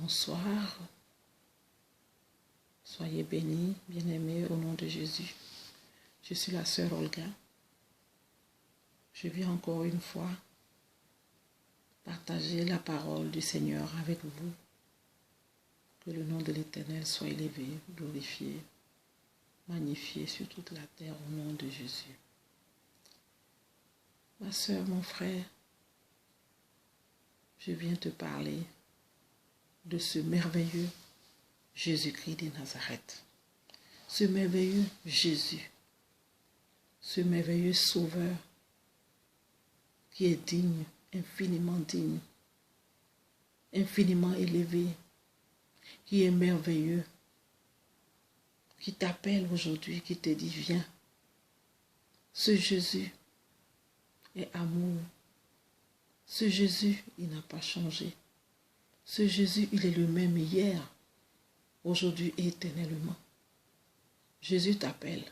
Bonsoir. Soyez bénis, bien-aimés, au nom de Jésus. Je suis la sœur Olga. Je viens encore une fois partager la parole du Seigneur avec vous. Que le nom de l'Éternel soit élevé, glorifié, magnifié sur toute la terre au nom de Jésus. Ma sœur, mon frère, je viens te parler de ce merveilleux Jésus-Christ de Nazareth. Ce merveilleux Jésus, ce merveilleux Sauveur qui est digne, infiniment élevé, qui est merveilleux, qui t'appelle aujourd'hui, qui te dit viens. Ce Jésus est amour. Ce Jésus, il n'a pas changé. Ce Jésus, il est le même hier, aujourd'hui et éternellement. Jésus t'appelle.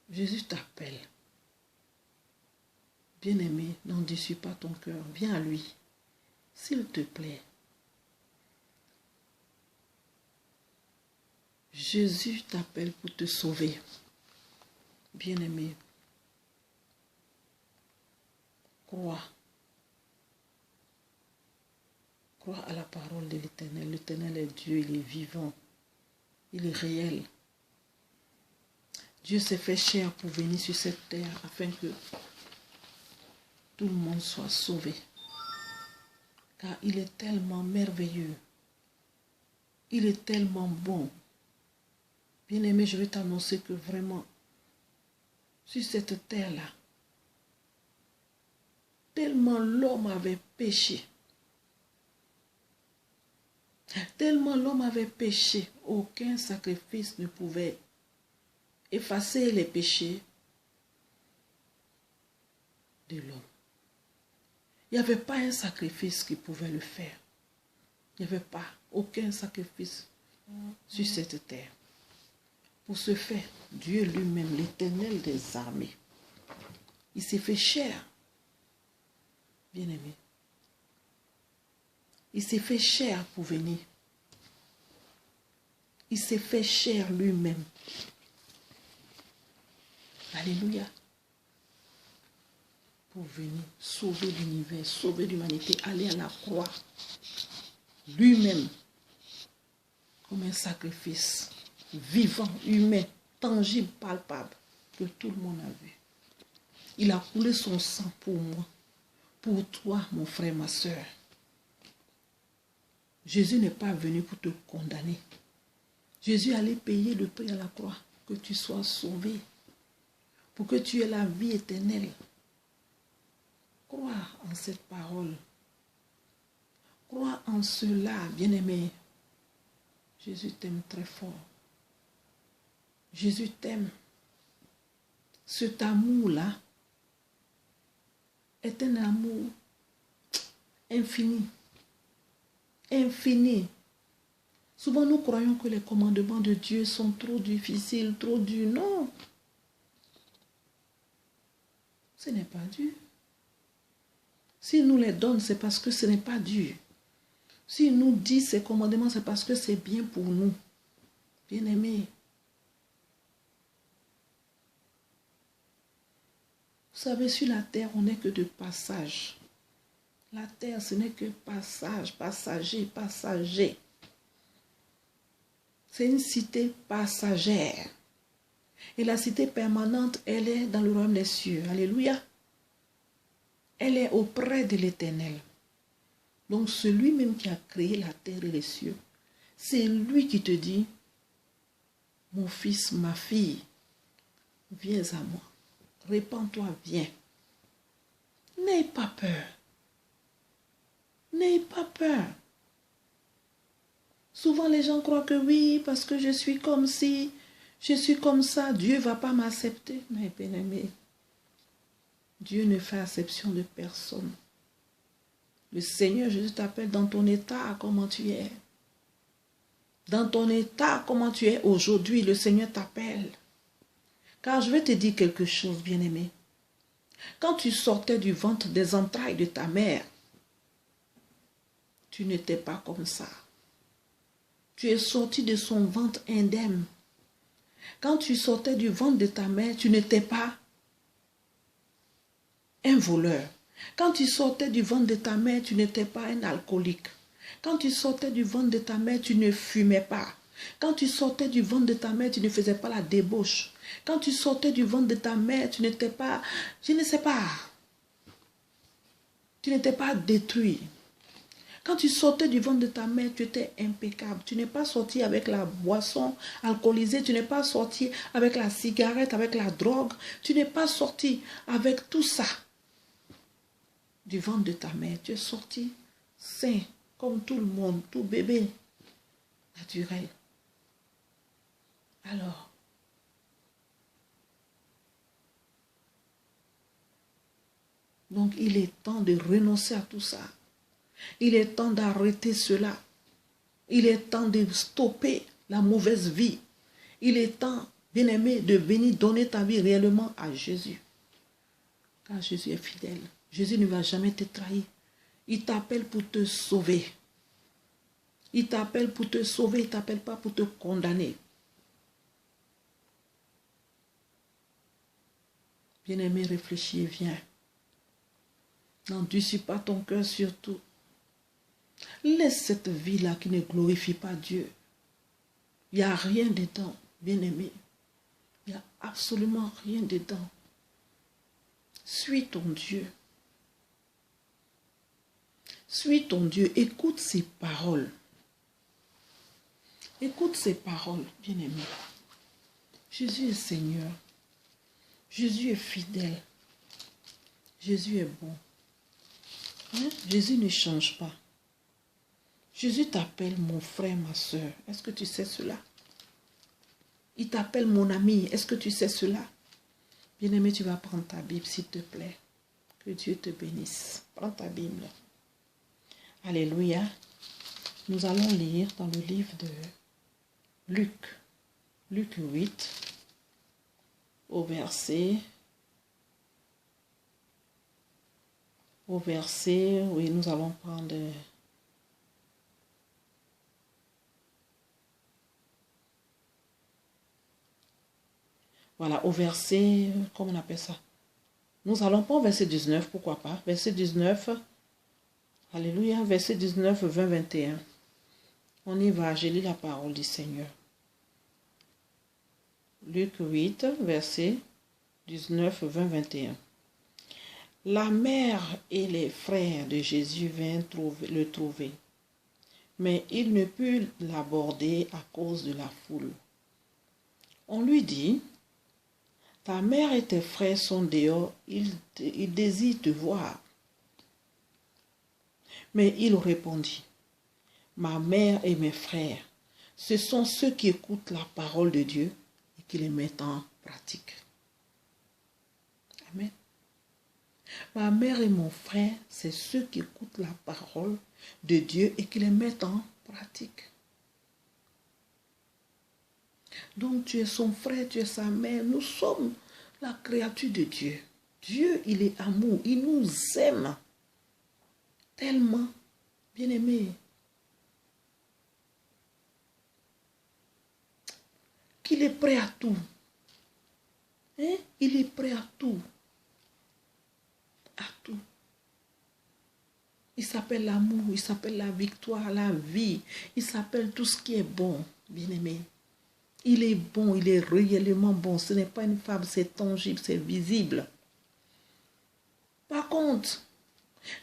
Jésus t'appelle. Bien-aimé, n'endurcis pas ton cœur. Viens à lui, s'il te plaît. Jésus t'appelle pour te sauver. Bien-aimé, crois. Crois à la parole de l'Éternel. L'Éternel est Dieu, il est vivant. Il est réel. Dieu s'est fait chair pour venir sur cette terre afin que tout le monde soit sauvé. Car il est tellement merveilleux. Il est tellement bon. Bien-aimé, je vais t'annoncer que vraiment, sur cette terre-là, tellement l'homme avait péché. Tellement l'homme avait péché, aucun sacrifice ne pouvait effacer les péchés de l'homme. Il n'y avait pas un sacrifice qui pouvait le faire. Il n'y avait pas aucun sacrifice sur cette terre. Pour ce faire, Dieu lui-même, l'Éternel des armées, il s'est fait chair, bien-aimé. Il s'est fait chair pour venir. Il s'est fait chair lui-même. Alléluia. Pour venir sauver l'univers, sauver l'humanité, aller à la croix. Lui-même, comme un sacrifice vivant, humain, tangible, palpable, que tout le monde a vu. Il a coulé son sang pour moi, pour toi, mon frère, ma soeur. Jésus n'est pas venu pour te condamner. Jésus allait payer le prix à la croix, que tu sois sauvé, pour que tu aies la vie éternelle. Crois en cette parole. Crois en cela, bien-aimé. Jésus t'aime très fort. Jésus t'aime. Cet amour-là est un amour infini. Infini. Souvent, nous croyons que les commandements de Dieu sont trop difficiles, trop durs. Non. Ce n'est pas dur. S'il nous les donne, c'est parce que ce n'est pas dur. S'il nous dit ces commandements, c'est parce que c'est bien pour nous. Bien-aimés. Vous savez, sur la terre, on n'est que de passage. La terre, ce n'est que passage, passager. C'est une cité passagère. Et la cité permanente, elle est dans le royaume des cieux. Alléluia. Elle est auprès de l'Éternel. Donc celui même qui a créé la terre et les cieux, c'est lui qui te dit, mon fils, ma fille, viens à moi. Répands-toi, viens. N'aie pas peur. N'aie pas peur. Souvent les gens croient que oui, parce que je suis comme ci, je suis comme ça, Dieu ne va pas m'accepter. Mais bien-aimé, Dieu ne fait acception de personne. Le Seigneur Jésus t'appelle dans ton état, comment tu es. Dans ton état, comment tu es aujourd'hui, le Seigneur t'appelle. Car je vais te dire quelque chose, bien-aimé. Quand tu sortais du ventre des entrailles de ta mère, tu n'étais pas comme ça. Tu es sorti de son ventre indemne. Quand tu sortais du ventre de ta mère, tu n'étais pas un voleur. Quand tu sortais du ventre de ta mère, tu n'étais pas un alcoolique. Quand tu sortais du ventre de ta mère, tu ne fumais pas. Quand tu sortais du ventre de ta mère, tu ne faisais pas la débauche. Quand tu sortais du ventre de ta mère, tu n'étais pas, je ne sais pas, tu n'étais pas détruit. Quand tu sortais du ventre de ta mère, tu étais impeccable. Tu n'es pas sorti avec la boisson alcoolisée, tu n'es pas sorti avec la cigarette, avec la drogue. Tu n'es pas sorti avec tout ça du ventre de ta mère. Tu es sorti sain, comme tout le monde, tout bébé naturel. Alors, donc il est temps de renoncer à tout ça. Il est temps d'arrêter cela. Il est temps de stopper la mauvaise vie. Il est temps, bien-aimé, de venir donner ta vie réellement à Jésus. Car Jésus est fidèle. Jésus ne va jamais te trahir. Il t'appelle pour te sauver. Il t'appelle pour te sauver. Il ne t'appelle pas pour te condamner. Bien-aimé, réfléchis et viens. N'endurcis pas ton cœur surtout. Laisse cette vie-là qui ne glorifie pas Dieu. Il n'y a rien dedans, bien-aimé. Il n'y a absolument rien dedans. Suis ton Dieu. Suis ton Dieu. Écoute ses paroles. Écoute ses paroles, bien-aimé. Jésus est Seigneur. Jésus est fidèle. Jésus est bon. Hein? Jésus ne change pas. Jésus t'appelle mon frère, ma soeur. Est-ce que tu sais cela? Il t'appelle mon ami. Est-ce que tu sais cela? Bien-aimé, tu vas prendre ta Bible, s'il te plaît. Que Dieu te bénisse. Prends ta Bible. Alléluia. Nous allons lire dans le livre de Luc. Luc 8, au verset, oui, nous allons prendre... Voilà, au verset, comment on appelle ça? Nous allons prendre verset 19, pourquoi pas? Verset 19, alléluia, verset 19, 20, 21. On y va, je lis la parole du Seigneur. Luc 8, verset 19, 20, 21. La mère et les frères de Jésus vinrent le trouver, mais il ne put l'aborder à cause de la foule. On lui dit, ta mère et tes frères sont dehors, ils désirent te voir. Mais il répondit, ma mère et mes frères, ce sont ceux qui écoutent la parole de Dieu et qui les mettent en pratique. Amen. Ma mère et mon frère, c'est ceux qui écoutent la parole de Dieu et qui les mettent en pratique. Donc tu es son frère, tu es sa mère. Nous sommes la créature de Dieu. Dieu, il est amour. Il nous aime tellement, bien-aimé, qu'il est prêt à tout. Hein? Il est prêt à tout. À tout. Il s'appelle l'amour, il s'appelle la victoire, la vie. Il s'appelle tout ce qui est bon, bien-aimé. Il est bon, il est réellement bon. Ce n'est pas une fable, c'est tangible, c'est visible. Par contre,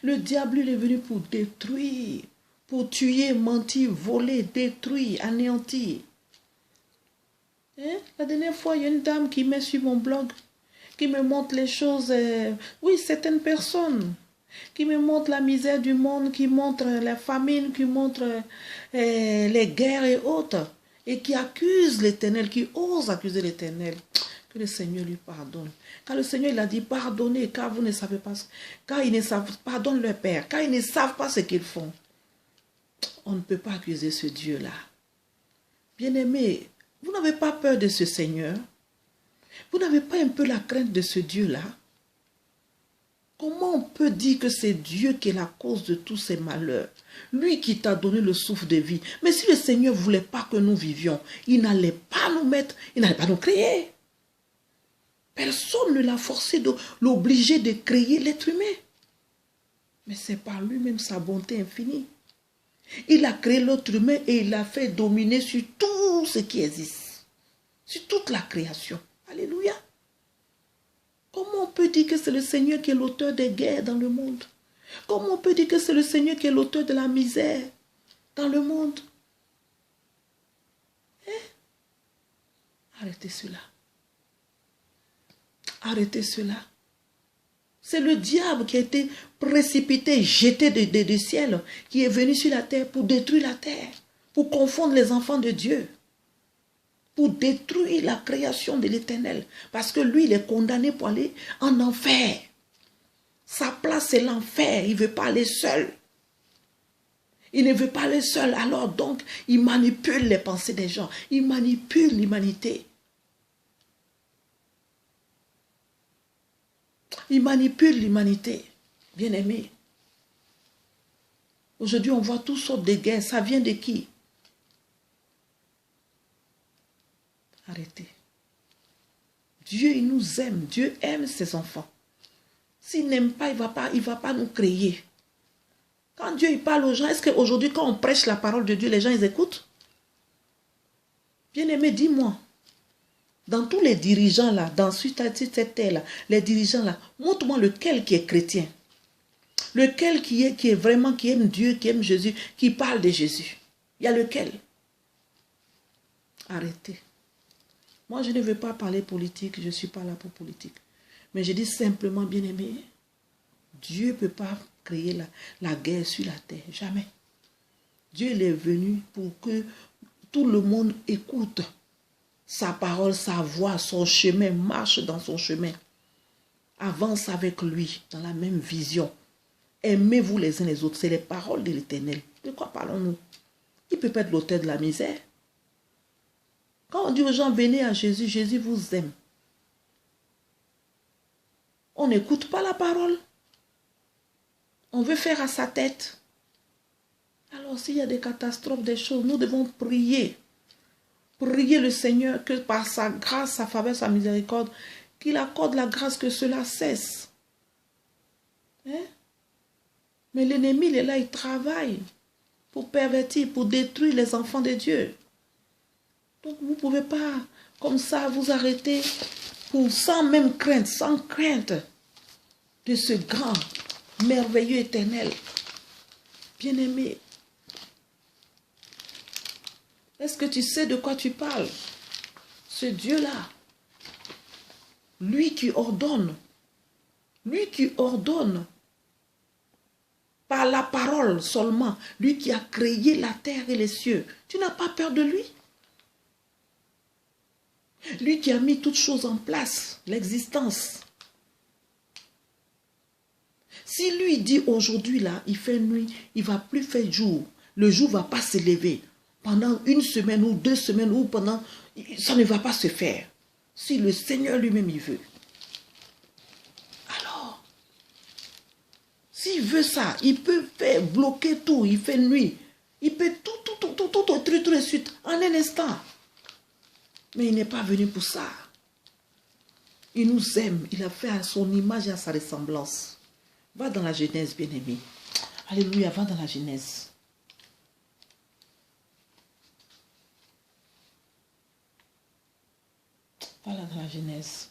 le diable, il est venu pour détruire, pour tuer, mentir, voler, détruire, anéantir. Hein? La dernière fois, il y a une dame qui met sur mon blog, qui me montre les choses. Oui, certaines personnes qui me montrent la misère du monde, qui montrent la famine, qui montrent les guerres et autres. Et qui accuse l'Éternel, qui ose accuser l'Éternel. Que le Seigneur lui pardonne. Car le Seigneur il a dit pardonnez, car vous ne savez pas, car ils ne savent, pardonne leur Père, car ils ne savent pas ce qu'ils font. On ne peut pas accuser ce Dieu-là. Bien-aimé, vous n'avez pas peur de ce Seigneur? Vous n'avez pas un peu la crainte de ce Dieu-là? Comment on peut dire que c'est Dieu qui est la cause de tous ces malheurs? Lui qui t'a donné le souffle de vie. Mais si le Seigneur ne voulait pas que nous vivions, il n'allait pas nous mettre, il n'allait pas nous créer. Personne ne l'a forcé, l'obliger de créer l'être humain. Mais c'est par lui-même sa bonté infinie. Il a créé l'être humain et il l'a fait dominer sur tout ce qui existe. Sur toute la création. Alléluia. Comment on peut dire que c'est le Seigneur qui est l'auteur des guerres dans le monde? Comment on peut dire que c'est le Seigneur qui est l'auteur de la misère dans le monde? Arrêtez cela. Arrêtez cela. C'est le diable qui a été précipité, jeté du ciel, qui est venu sur la terre pour détruire la terre, pour confondre les enfants de Dieu, pour détruire la création de l'Éternel. Parce que lui, il est condamné pour aller en enfer. Sa place, c'est l'enfer. Il ne veut pas aller seul. Il ne veut pas aller seul. Alors donc, il manipule les pensées des gens. Il manipule l'humanité. Il manipule l'humanité, bien-aimé. Aujourd'hui, on voit toutes sortes de guerres. Ça vient de qui? Arrêtez. Dieu, il nous aime. Dieu aime ses enfants. S'il n'aime pas, il va pas nous créer. Quand Dieu il parle aux gens, est-ce qu'aujourd'hui, quand on prêche la parole de Dieu, les gens, ils écoutent? Bien-aimé, dis-moi. Dans tous les dirigeants là, dans cette terre-là, les dirigeants là, montre-moi lequel qui est chrétien. Lequel qui est vraiment, qui aime Dieu, qui aime Jésus, qui parle de Jésus. Il y a lequel? Arrêtez. Moi, je ne veux pas parler politique, je ne suis pas là pour politique. Mais je dis simplement, bien-aimé, Dieu ne peut pas créer la guerre sur la terre, jamais. Dieu il est venu pour que tout le monde écoute sa parole, sa voix, son chemin, marche dans son chemin. Avance avec lui dans la même vision. Aimez-vous les uns les autres. C'est les paroles de l'Éternel. De quoi parlons-nous? Il peut pas être l'auteur de la misère. Quand on dit aux gens, venez à Jésus, Jésus vous aime. On n'écoute pas la parole. On veut faire à sa tête. Alors s'il y a des catastrophes, des choses, nous devons prier. Prier le Seigneur que par sa grâce, sa faveur, sa miséricorde, qu'il accorde la grâce que cela cesse. Hein? Mais l'ennemi, il est là, il travaille pour pervertir, pour détruire les enfants de Dieu. Donc vous ne pouvez pas, comme ça, vous arrêter sans même crainte, sans crainte de ce grand, merveilleux éternel. Bien-aimé, est-ce que tu sais de quoi tu parles? Ce Dieu-là, lui qui ordonne, par la parole seulement, lui qui a créé la terre et les cieux, tu n'as pas peur de lui? Lui qui a mis toutes choses en place, l'existence. Si lui dit aujourd'hui là, il fait nuit, il ne va plus faire jour, le jour ne va pas se lever. Pendant une semaine ou 2 semaines ou pendant... Ça ne va pas se faire. Si le Seigneur lui-même il veut. Alors, s'il veut ça, il peut faire bloquer tout. Il fait nuit. Il peut tout de suite en un instant. Mais il n'est pas venu pour ça. Il nous aime. Il a fait à son image et à sa ressemblance. Va dans la Genèse, bien-aimé. Alléluia, va dans la Genèse. Voilà dans la Genèse.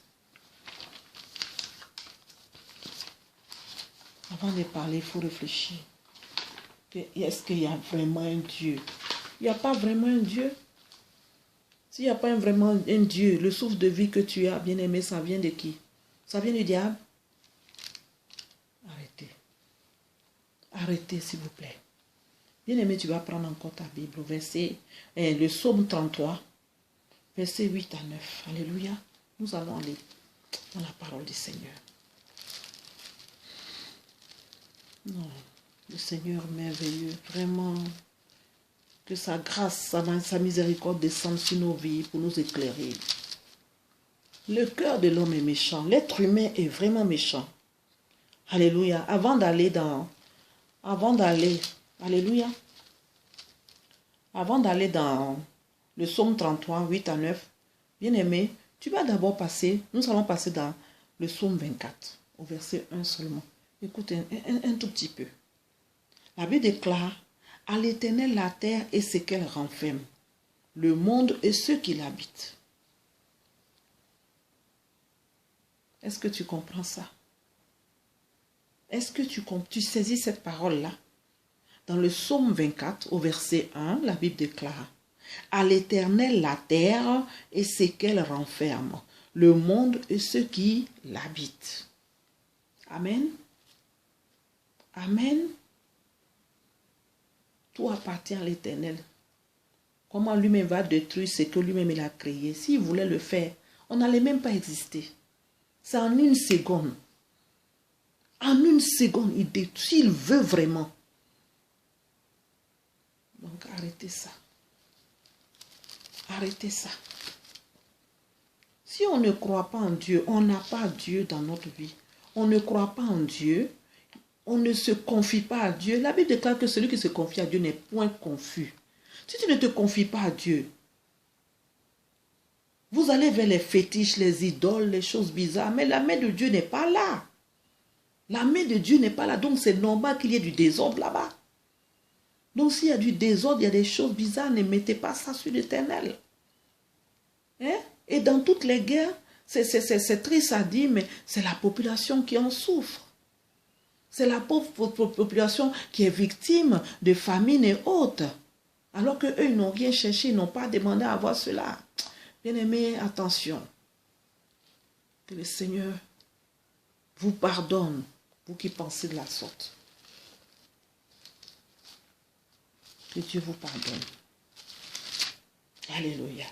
Avant de parler, il faut réfléchir. Est-ce qu'il y a vraiment un Dieu? Il n'y a pas vraiment un Dieu. S'il n'y a pas vraiment un Dieu, le souffle de vie que tu as, bien-aimé, ça vient de qui? Ça vient du diable? Arrêtez. Arrêtez, s'il vous plaît. Bien-aimé, tu vas prendre encore ta Bible, le psaume 33. Versets 8 à 9. Alléluia. Nous allons aller dans la parole du Seigneur. Non, le Seigneur merveilleux, vraiment, que sa grâce, sa miséricorde descende sur nos vies pour nous éclairer. Le cœur de l'homme est méchant. L'être humain est vraiment méchant. Alléluia. Alléluia. Avant d'aller dans le psaume 33, 8 à 9, bien-aimé, tu vas d'abord passer, nous allons passer dans le psaume 24, au verset 1 seulement. Écoute un tout petit peu. La Bible déclare, à l'Éternel la terre et ce qu'elle renferme, le monde et ceux qui l'habitent. Est-ce que tu comprends ça? Est-ce que tu saisis cette parole-là? Dans le psaume 24, au verset 1, la Bible déclare, à l'Éternel la terre et ce qu'elle renferme, le monde et ceux qui l'habitent. Amen. Amen. Tout appartient à l'Éternel. Comment lui-même va détruire ce que lui-même il a créé? S'il voulait le faire, on n'allait même pas exister. C'est en une seconde. En une seconde, il détruit, s'il veut vraiment. Donc arrêtez ça. Arrêtez ça. Si on ne croit pas en Dieu, on n'a pas Dieu dans notre vie. On ne croit pas en Dieu. On ne se confie pas à Dieu. La Bible déclare que celui qui se confie à Dieu n'est point confus. Si tu ne te confies pas à Dieu, vous allez vers les fétiches, les idoles, les choses bizarres, mais la main de Dieu n'est pas là. La main de Dieu n'est pas là, donc c'est normal qu'il y ait du désordre là-bas. Donc s'il y a du désordre, il y a des choses bizarres, ne mettez pas ça sur l'Éternel. Hein? Et dans toutes les guerres, c'est triste à dire, mais c'est la population qui en souffre. C'est la pauvre population qui est victime de famine et autres. Alors qu'eux, ils n'ont rien cherché, ils n'ont pas demandé à avoir cela. Bien-aimés, attention. Que le Seigneur vous pardonne, vous qui pensez de la sorte. Que Dieu vous pardonne. Alléluia.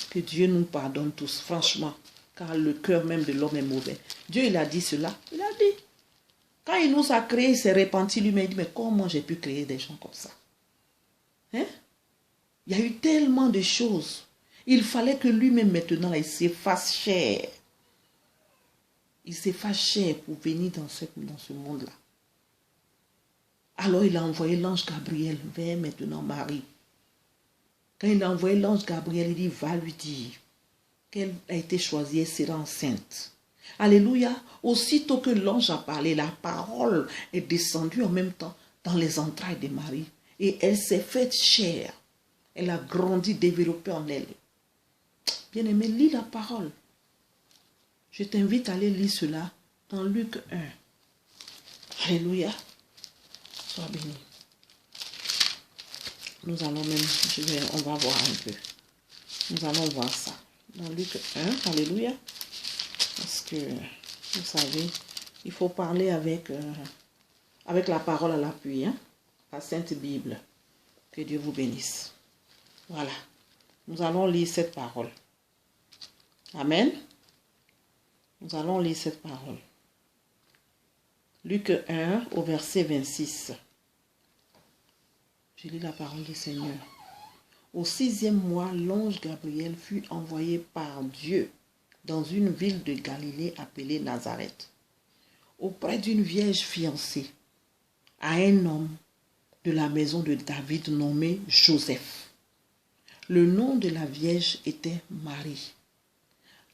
Que Dieu nous pardonne tous, franchement. Car le cœur même de l'homme est mauvais. Dieu, il a dit cela. Il a dit. Quand il nous a créés, il s'est repenti lui-même. Il dit, mais comment j'ai pu créer des gens comme ça? Hein? Il y a eu tellement de choses. Il fallait que lui-même maintenant, il s'efface chair. Il s'efface chair pour venir dans ce monde-là. Alors il a envoyé l'ange Gabriel vers maintenant Marie. Quand il a envoyé l'ange Gabriel, il dit, va lui dire qu'elle a été choisie et sera enceinte. Alléluia. Aussitôt que l'ange a parlé, la parole est descendue en même temps dans les entrailles de Marie. Et elle s'est faite chair. Elle a grandi, développé en elle. Bien-aimé, lis la parole. Je t'invite à aller lire cela dans Luc 1. Alléluia. Sois béni. Nous allons même, on va voir un peu. Nous allons voir ça. Dans Luc 1, alléluia. Parce que, vous savez, il faut parler avec la parole à l'appui, hein? La Sainte Bible. Que Dieu vous bénisse. Voilà. Nous allons lire cette parole. Amen. Nous allons lire cette parole. Luc 1 au verset 26. Je lis la parole du Seigneur. Au 6e mois, l'ange Gabriel fut envoyé par Dieu dans une ville de Galilée appelée Nazareth, auprès d'une vierge fiancée, à un homme de la maison de David nommé Joseph. Le nom de la vierge était Marie.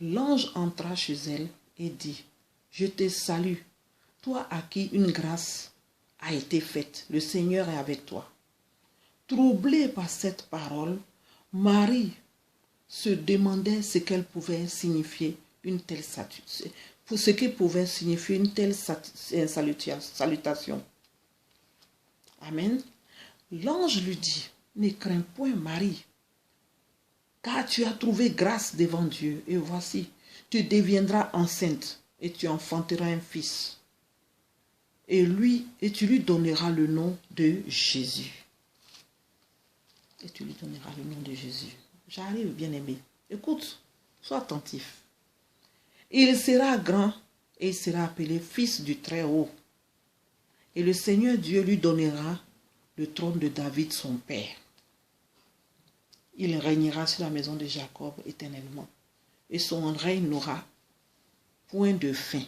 L'ange entra chez elle et dit, « Je te salue, toi à qui une grâce a été faite, le Seigneur est avec toi. » Troublée par cette parole, Marie se demandait ce qu'elle pouvait signifier une telle salutation. Amen. L'ange lui dit, « Ne crains point, Marie, car tu as trouvé grâce devant Dieu, et voici, tu deviendras enceinte, et tu enfanteras un fils. Et tu lui donneras le nom de Jésus. » Et tu lui donneras le nom de Jésus. J'arrive, bien-aimé. Écoute, sois attentif. Il sera grand et il sera appelé fils du Très-Haut. Et le Seigneur Dieu lui donnera le trône de David, son père. Il régnera sur la maison de Jacob éternellement. Et son règne n'aura point de fin.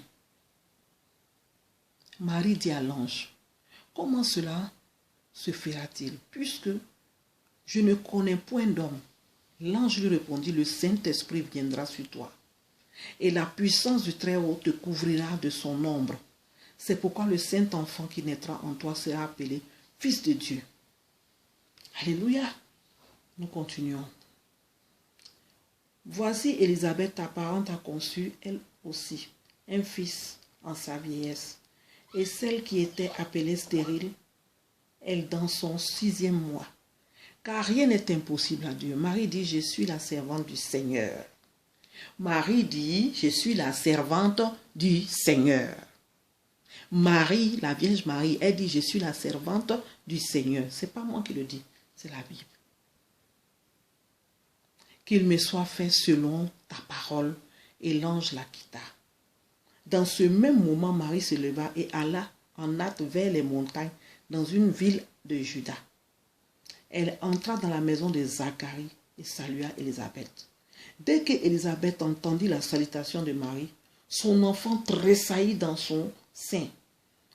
Marie dit à l'ange, comment cela se fera-t-il, puisque je ne connais point d'homme? L'ange lui répondit, le Saint-Esprit viendra sur toi, et la puissance du Très-Haut te couvrira de son ombre. C'est pourquoi le Saint-Enfant qui naîtra en toi sera appelé Fils de Dieu. Alléluia. Nous continuons. Voici Élisabeth, ta parente, a conçu, elle aussi, un fils en sa vieillesse. Et celle qui était appelée stérile, elle dans son 6e mois. Car rien n'est impossible à Dieu. Marie dit, je suis la servante du Seigneur. Marie dit, je suis la servante du Seigneur. Marie, la Vierge Marie, elle dit, je suis la servante du Seigneur. Ce n'est pas moi qui le dis, c'est la Bible. Qu'il me soit fait selon ta parole. Et l'ange la quitta. Dans ce même moment, Marie se leva et alla en hâte vers les montagnes dans une ville de Juda. Elle entra dans la maison de Zacharie et salua Élisabeth. Dès qu'Élisabeth entendit la salutation de Marie, son enfant tressaillit dans son sein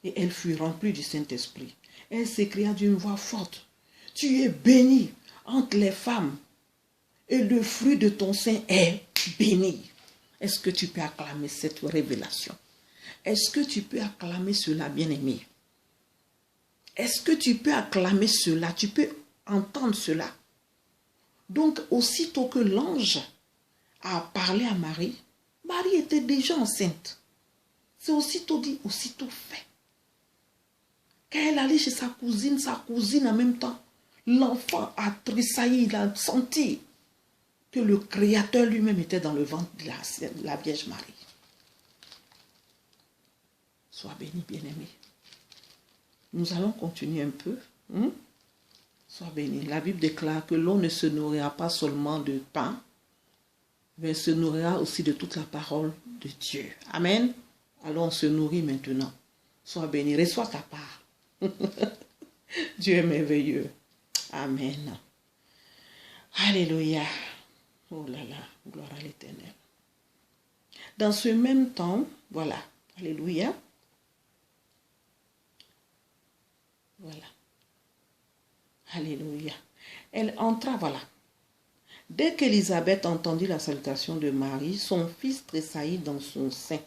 et elle fut remplie du Saint-Esprit. Elle s'écria d'une voix forte, « Tu es bénie entre les femmes et le fruit de ton sein est béni. » Est-ce que tu peux acclamer cette révélation? Est-ce que tu peux acclamer cela, bien-aimé? Est-ce que tu peux acclamer cela? Tu peux entendre cela? Donc, aussitôt que l'ange a parlé à Marie, Marie était déjà enceinte. C'est aussitôt dit, aussitôt fait. Quand elle allait chez sa cousine en même temps, l'enfant a tressailli, il a senti que le Créateur lui-même était dans le ventre de la Vierge Marie. Sois béni, bien-aimé. Nous allons continuer un peu. Sois béni. La Bible déclare que l'on ne se nourrira pas seulement de pain, mais se nourrira aussi de toute la parole de Dieu. Amen. Alors on se nourrit maintenant. Sois béni. Reçois ta part. Dieu est merveilleux. Amen. Alléluia. Oh là là, gloire à l'Éternel. Dans ce même temps, voilà, alléluia. Voilà. Alléluia. Elle entra, voilà. Dès qu'Élisabeth entendit la salutation de Marie, son fils tressaillit dans son sein,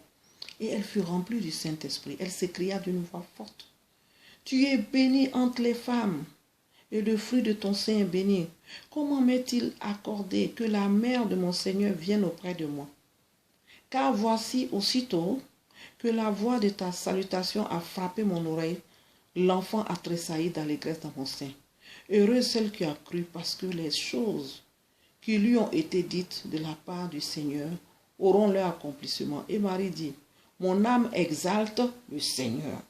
et elle fut remplie du Saint-Esprit. Elle s'écria d'une voix forte, « Tu es bénie entre les femmes, et le fruit de ton sein est béni. Comment m'est-il accordé que la mère de mon Seigneur vienne auprès de moi? Car voici aussitôt que la voix de ta salutation a frappé mon oreille, l'enfant a tressailli d'allégresse dans mon sein. Heureuse celle qui a cru, parce que les choses qui lui ont été dites de la part du Seigneur auront leur accomplissement. » Et Marie dit, « Mon âme exalte le Seigneur.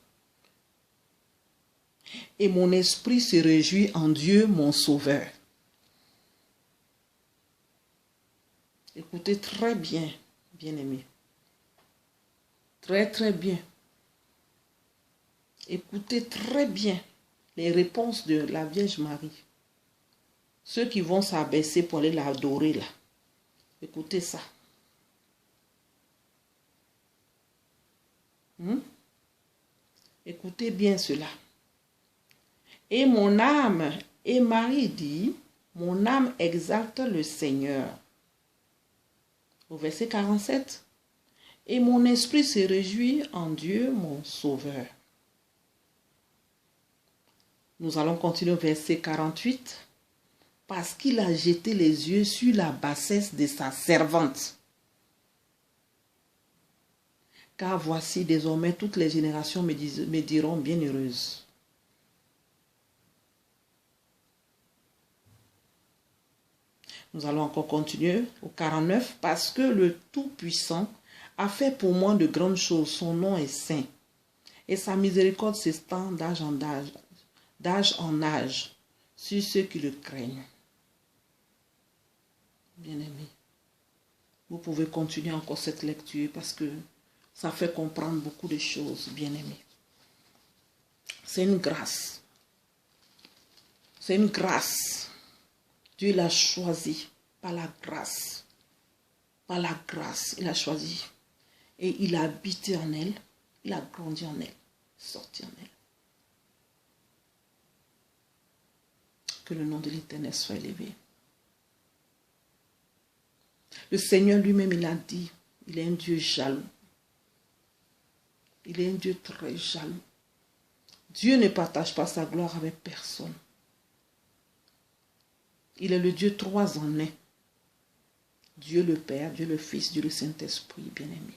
Et mon esprit se réjouit en Dieu, mon Sauveur. » Écoutez très bien, bien-aimés. Très, très bien. Écoutez très bien les réponses de la Vierge Marie. Ceux qui vont s'abaisser pour aller l'adorer là. Écoutez ça. Écoutez bien cela. Et mon âme, et Marie dit, mon âme exalte le Seigneur. Au verset 47. Et mon esprit se réjouit en Dieu, mon Sauveur. Nous allons continuer au verset 48. Parce qu'il a jeté les yeux sur la bassesse de sa servante. Car voici désormais toutes les générations me diront bienheureuse. Nous allons encore continuer au 49. Parce que le Tout-Puissant a fait pour moi de grandes choses. Son nom est saint. Et sa miséricorde s'étend d'âge en âge, sur ceux qui le craignent. Bien-aimés, vous pouvez continuer encore cette lecture parce que ça fait comprendre beaucoup de choses, bien-aimés. C'est une grâce. C'est une grâce. Dieu l'a choisi par la grâce. Par la grâce, il a choisi. Et il a habité en elle. Il a grandi en elle. sortir en elle. Que le nom de l'Éternel soit élevé. Le Seigneur lui-même, il a dit, il est un Dieu jaloux. Il est un Dieu très jaloux. Dieu ne partage pas sa gloire avec personne. Il est le Dieu trois en un. Dieu le Père, Dieu le Fils, Dieu le Saint-Esprit, bien-aimé.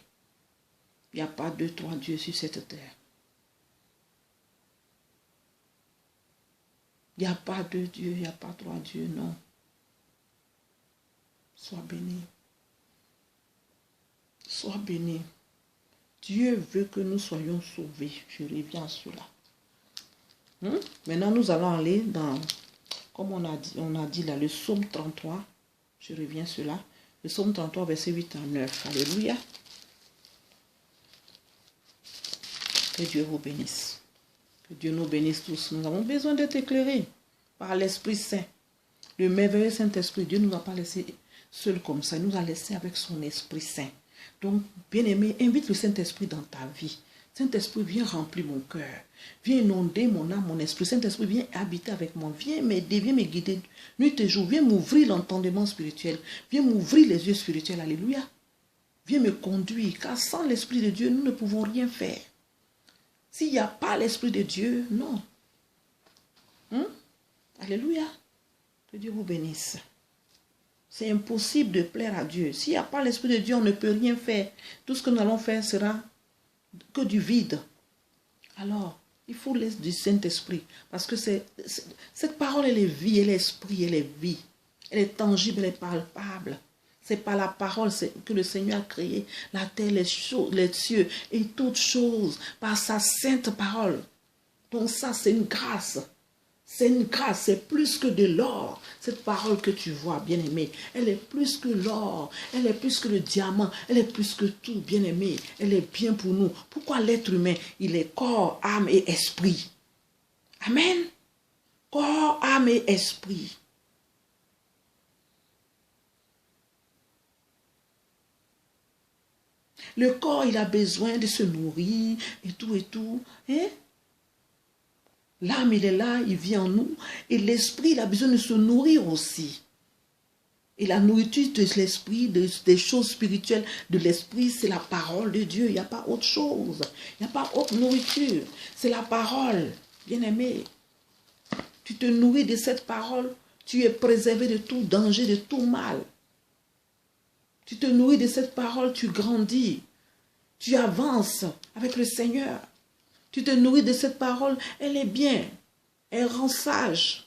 Il n'y a pas deux, trois dieux sur cette terre. Il n'y a pas deux dieux, il n'y a pas trois dieux, non. Sois béni. Sois béni. Dieu veut que nous soyons sauvés. Je reviens à cela. Maintenant, nous allons aller dans, comme on a dit là, le psaume 33. Je reviens à cela. Le psaume 33, verset 8 à 9. Alléluia. Que Dieu vous bénisse. Que Dieu nous bénisse tous. Nous avons besoin d'être éclairés par l'Esprit Saint. Le merveilleux Saint-Esprit, Dieu ne nous a pas laissé seul comme ça. Il nous a laissé avec son Esprit Saint. Donc, bien-aimé, invite le Saint-Esprit dans ta vie. Saint-Esprit, viens remplir mon cœur. Viens inonder mon âme, mon esprit. Saint-Esprit, viens habiter avec moi. Viens m'aider, viens me guider nuit et jour. Viens m'ouvrir l'entendement spirituel. Viens m'ouvrir les yeux spirituels. Alléluia. Viens me conduire. Car sans l'Esprit de Dieu, nous ne pouvons rien faire. S'il n'y a pas l'Esprit de Dieu, non. Alléluia. Que Dieu vous bénisse. C'est impossible de plaire à Dieu. S'il n'y a pas l'Esprit de Dieu, on ne peut rien faire. Tout ce que nous allons faire sera que du vide. Alors, il faut l'esprit du Saint-Esprit. Parce que cette parole, elle est vie, elle est esprit, elle est vie. Elle est tangible, elle est palpable. C'est par la parole que le Seigneur a créé la terre, les cieux et toutes choses. Par sa sainte parole. Donc ça, c'est une grâce. C'est une grâce, c'est plus que de l'or. Cette parole que tu vois, bien-aimé, elle est plus que l'or, elle est plus que le diamant, elle est plus que tout, bien-aimé. Elle est bien pour nous. Pourquoi l'être humain, il est corps, âme et esprit? Amen. Corps, âme et esprit. Le corps, il a besoin de se nourrir et tout. Hein? L'âme, il est là, il vit en nous. Et l'esprit, il a besoin de se nourrir aussi. Et la nourriture de l'esprit, des choses spirituelles de l'esprit, c'est la parole de Dieu. Il n'y a pas autre chose. Il n'y a pas autre nourriture. C'est la parole. Bien-aimé, tu te nourris de cette parole. Tu es préservé de tout danger, de tout mal. Tu te nourris de cette parole, tu grandis. Tu avances avec le Seigneur. Tu te nourris de cette parole, elle est bien. Elle rend sage.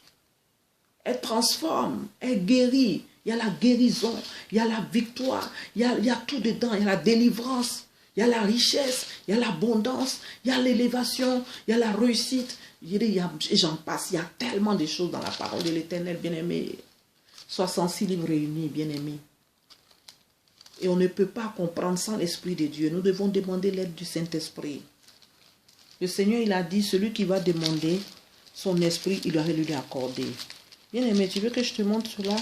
Elle transforme. Elle guérit. Il y a la guérison. Il y a la victoire. Il y a tout dedans. Il y a la délivrance. Il y a la richesse. Il y a l'abondance. Il y a l'élévation. Il y a la réussite. Et j'en passe. Il y a tellement de choses dans la parole de l'Éternel, bien-aimé. 66 livres réunis, bien-aimé. Et on ne peut pas comprendre sans l'Esprit de Dieu. Nous devons demander l'aide du Saint-Esprit. Le Seigneur, il a dit, celui qui va demander son esprit, il va lui accorder. Bien-aimé, tu veux que je te montre cela?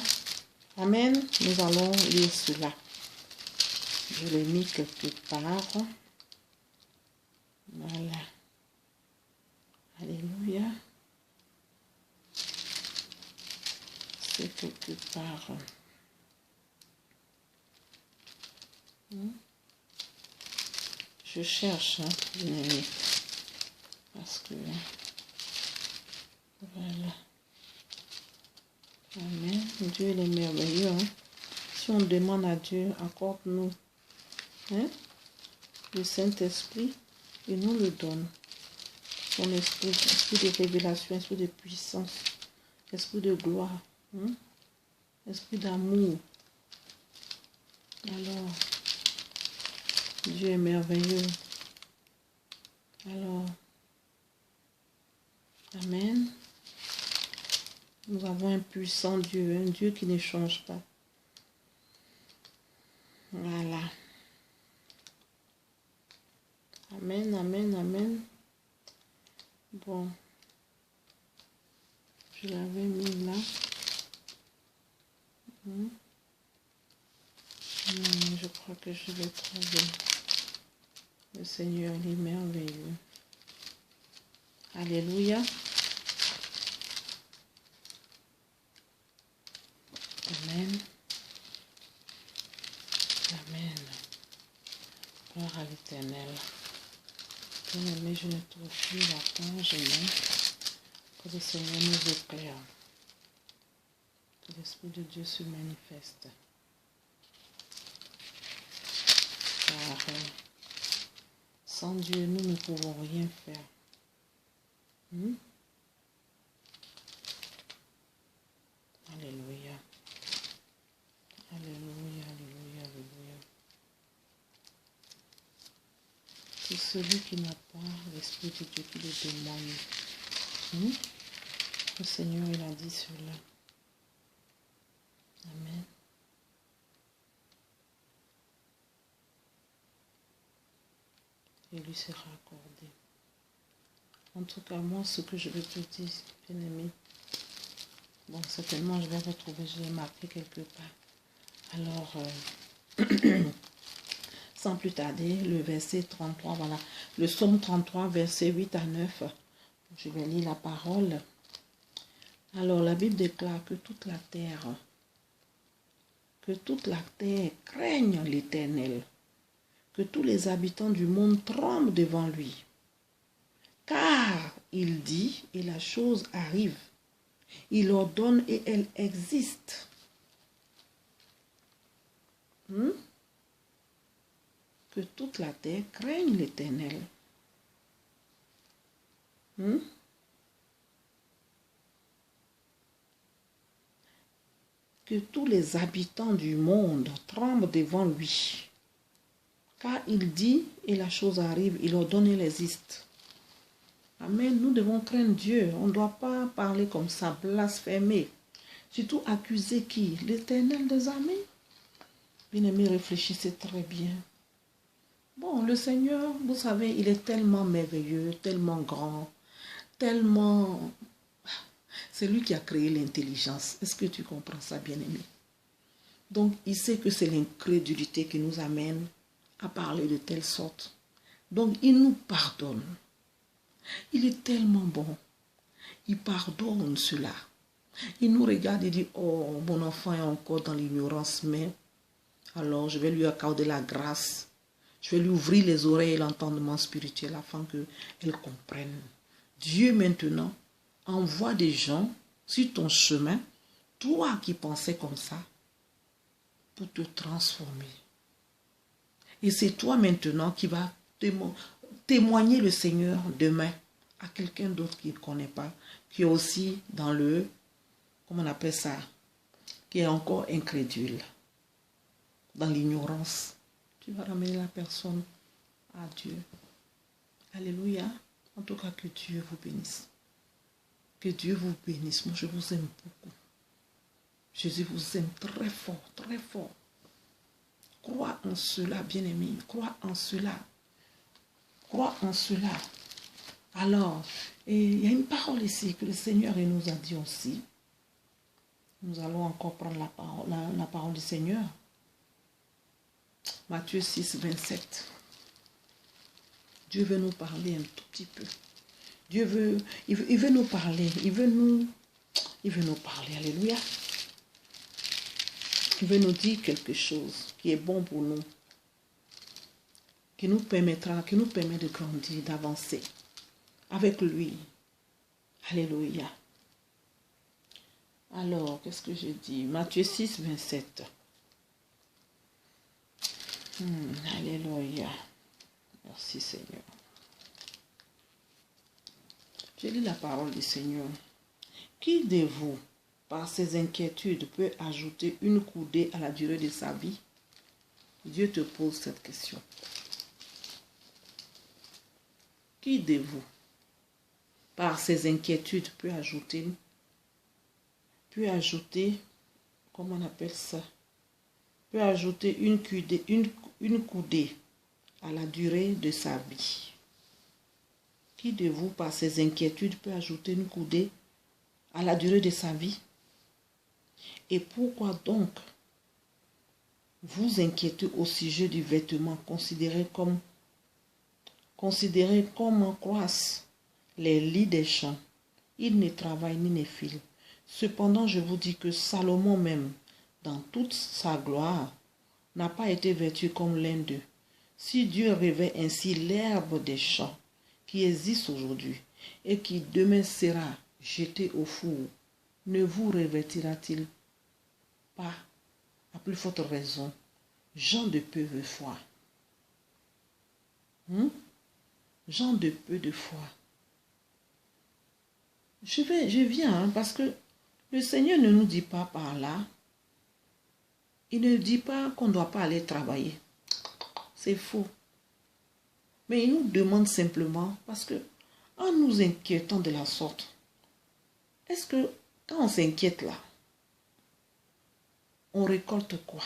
Amen. Nous allons lire cela. Je l'ai mis quelque part. Voilà. Alléluia. C'est quelque part. Je cherche, bien-aimé. Parce que, voilà. Amen. Dieu, il est merveilleux. Si on demande à Dieu, accorde-nous le Saint-Esprit, il nous le donne. Son esprit, esprit de révélation, esprit de puissance, esprit de gloire, esprit d'amour. Alors, Dieu est merveilleux. Alors, amen. Nous avons un puissant Dieu, un Dieu qui ne change pas. Voilà. Amen, amen, amen. Bon. Je l'avais mis là. Je crois que je vais trouver. Le Seigneur, il est merveilleux. Alléluia. Amen. Amen. Gloire à l'Éternel. Bien-aimé, je ne trouve plus la page, mais que le Seigneur nous éclaire. Que l'Esprit de Dieu se manifeste. Car sans Dieu, nous ne pouvons rien faire. Alléluia. Alléluia, alléluia, alléluia. C'est celui qui n'a pas l'Esprit de Dieu qui le témoigne. Le Seigneur, il a dit cela. Amen. Et lui sera accordé. En tout cas, moi, ce que je vais te dire, bien-aimé, bon, certainement, je vais retrouver, je l'ai marqué quelque part. Alors, sans plus tarder, le verset 33, voilà. Le psaume 33, verset 8 à 9. Je vais lire la parole. Alors, la Bible déclare que toute la terre craigne l'Éternel, que tous les habitants du monde tremblent devant lui. Car il dit et la chose arrive. Il ordonne et elle existe. Que toute la terre craigne l'Éternel. Que tous les habitants du monde tremblent devant lui. Car il dit et la chose arrive, il ordonne et elle existe. Amen. Nous devons craindre Dieu. On ne doit pas parler comme ça, blasphémer. Surtout accuser qui? L'Éternel des armées. Bien-aimés, réfléchissez très bien. Bon, le Seigneur, vous savez, il est tellement merveilleux, tellement grand, tellement... C'est lui qui a créé l'intelligence. Est-ce que tu comprends ça, bien-aimé? Donc, il sait que c'est l'incrédulité qui nous amène à parler de telle sorte. Donc, il nous pardonne. Il est tellement bon. Il pardonne cela. Il nous regarde et dit, oh, mon enfant est encore dans l'ignorance, mais alors je vais lui accorder la grâce. Je vais lui ouvrir les oreilles et l'entendement spirituel afin qu'elle comprenne. Dieu maintenant envoie des gens sur ton chemin, toi qui pensais comme ça, pour te transformer. Et c'est toi maintenant qui vas témoigner le Seigneur demain à quelqu'un d'autre qui ne connaît pas, qui est aussi dans le, comment on appelle ça, qui est encore incrédule, dans l'ignorance. Tu vas ramener la personne à Dieu. Alléluia. En tout cas, que Dieu vous bénisse. Que Dieu vous bénisse. Moi, je vous aime beaucoup. Jésus vous aime très fort, très fort. Crois en cela, bien-aimé. Crois en cela. Crois en cela. Alors, il y a une parole ici que le Seigneur nous a dit aussi. Nous allons encore prendre la parole du Seigneur. Matthieu 6, 27. Dieu veut nous parler un tout petit peu. Dieu veut, il veut nous parler. Il veut nous parler. Alléluia. Il veut nous dire quelque chose qui est bon pour nous. Qui nous permet de grandir, d'avancer avec lui. Alléluia. Alors, qu'est-ce que j'ai dit? Matthieu 6, 27. Alléluia. Merci Seigneur. J'ai lu la parole du Seigneur. Qui de vous, par ses inquiétudes, peut ajouter une coudée à la durée de sa vie? Dieu te pose cette question. Qui de vous, par ses inquiétudes, peut ajouter, comment on appelle ça? Peut ajouter une coudée à la durée de sa vie. Qui de vous, par ses inquiétudes, peut ajouter une coudée à la durée de sa vie? Et pourquoi donc vous inquiétez au sujet du vêtement considéré comme croisse les lits des champs. Ils ne travaillent ni ne filent. Cependant, je vous dis que Salomon même, dans toute sa gloire, n'a pas été vêtu comme l'un d'eux. Si Dieu revêt ainsi l'herbe des champs qui existe aujourd'hui et qui demain sera jetée au four, ne vous revêtira-t-il pas à plus forte raison, gens de peu de foi? Gens de peu de foi. Je viens parce que le Seigneur ne nous dit pas par là. Il ne dit pas qu'on ne doit pas aller travailler. C'est faux. Mais il nous demande simplement, parce que en nous inquiétant de la sorte, est-ce que quand on s'inquiète là, on récolte quoi?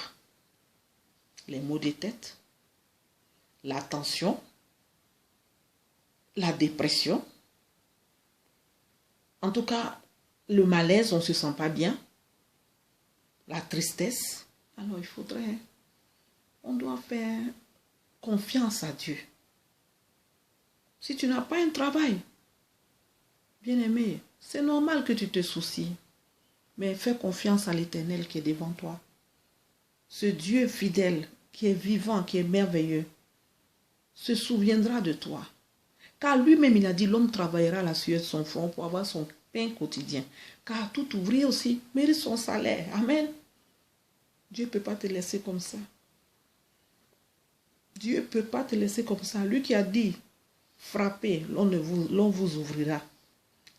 Les maux de tête, la tension, la dépression, en tout cas le malaise, on ne se sent pas bien, la tristesse. Alors il faudrait, on doit faire confiance à Dieu. Si tu n'as pas un travail, bien-aimé, c'est normal que tu te soucies, mais fais confiance à l'Éternel qui est devant toi. Ce Dieu fidèle, qui est vivant, qui est merveilleux, se souviendra de toi. Car lui-même, il a dit, l'homme travaillera à la sueur de son front pour avoir son pain quotidien. Car tout ouvrier aussi mérite son salaire. Amen. Dieu ne peut pas te laisser comme ça. Dieu ne peut pas te laisser comme ça. Lui qui a dit, frappez, l'on vous ouvrira.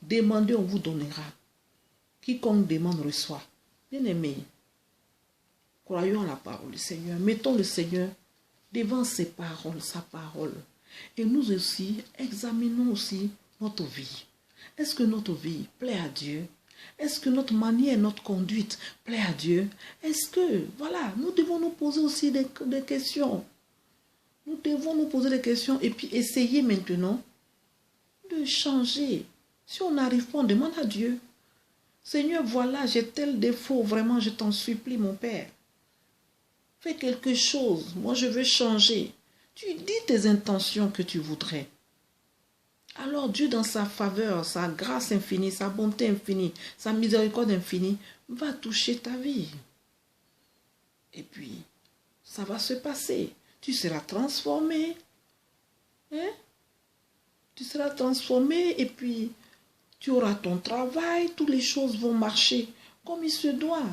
Demandez, on vous donnera. Quiconque demande reçoit. Bien-aimé, croyons à la parole du Seigneur. Mettons le Seigneur devant ses paroles, sa parole. Et nous aussi, examinons aussi notre vie. Est-ce que notre vie plaît à Dieu? Est-ce que notre manière, notre conduite plaît à Dieu? Est-ce que, voilà, nous devons nous poser aussi des questions. Nous devons nous poser des questions et puis essayer maintenant de changer. Si on n'arrive pas, on demande à Dieu. Seigneur, voilà, j'ai tel défaut, vraiment, je t'en supplie, mon Père. Fais quelque chose, moi je veux changer. Tu dis tes intentions que tu voudrais. Alors Dieu, dans sa faveur, sa grâce infinie, sa bonté infinie, sa miséricorde infinie, va toucher ta vie. Et puis, ça va se passer. Tu seras transformé. Hein? Tu seras transformé et puis tu auras ton travail, toutes les choses vont marcher comme il se doit.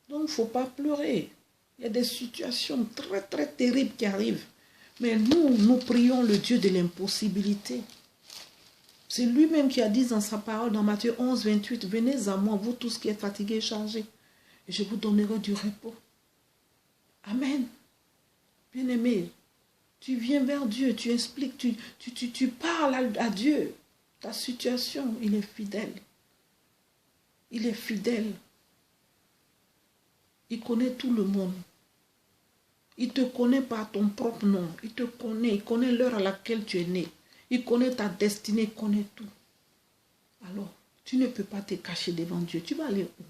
Donc, il ne faut pas pleurer. Il y a des situations très, très terribles qui arrivent. Mais nous prions le Dieu de l'impossibilité. C'est lui-même qui a dit dans sa parole, dans Matthieu 11, 28, « Venez à moi, vous tous qui êtes fatigués et chargés, et je vous donnerai du repos. » Amen. Bien-aimé, tu viens vers Dieu, tu expliques, tu parles à Dieu. Ta situation, il est fidèle. Il est fidèle. Il connaît tout le monde. Il te connaît par ton propre nom. Il te connaît. Il connaît l'heure à laquelle tu es né. Il connaît ta destinée. Il connaît tout. Alors, tu ne peux pas te cacher devant Dieu. Tu vas aller où?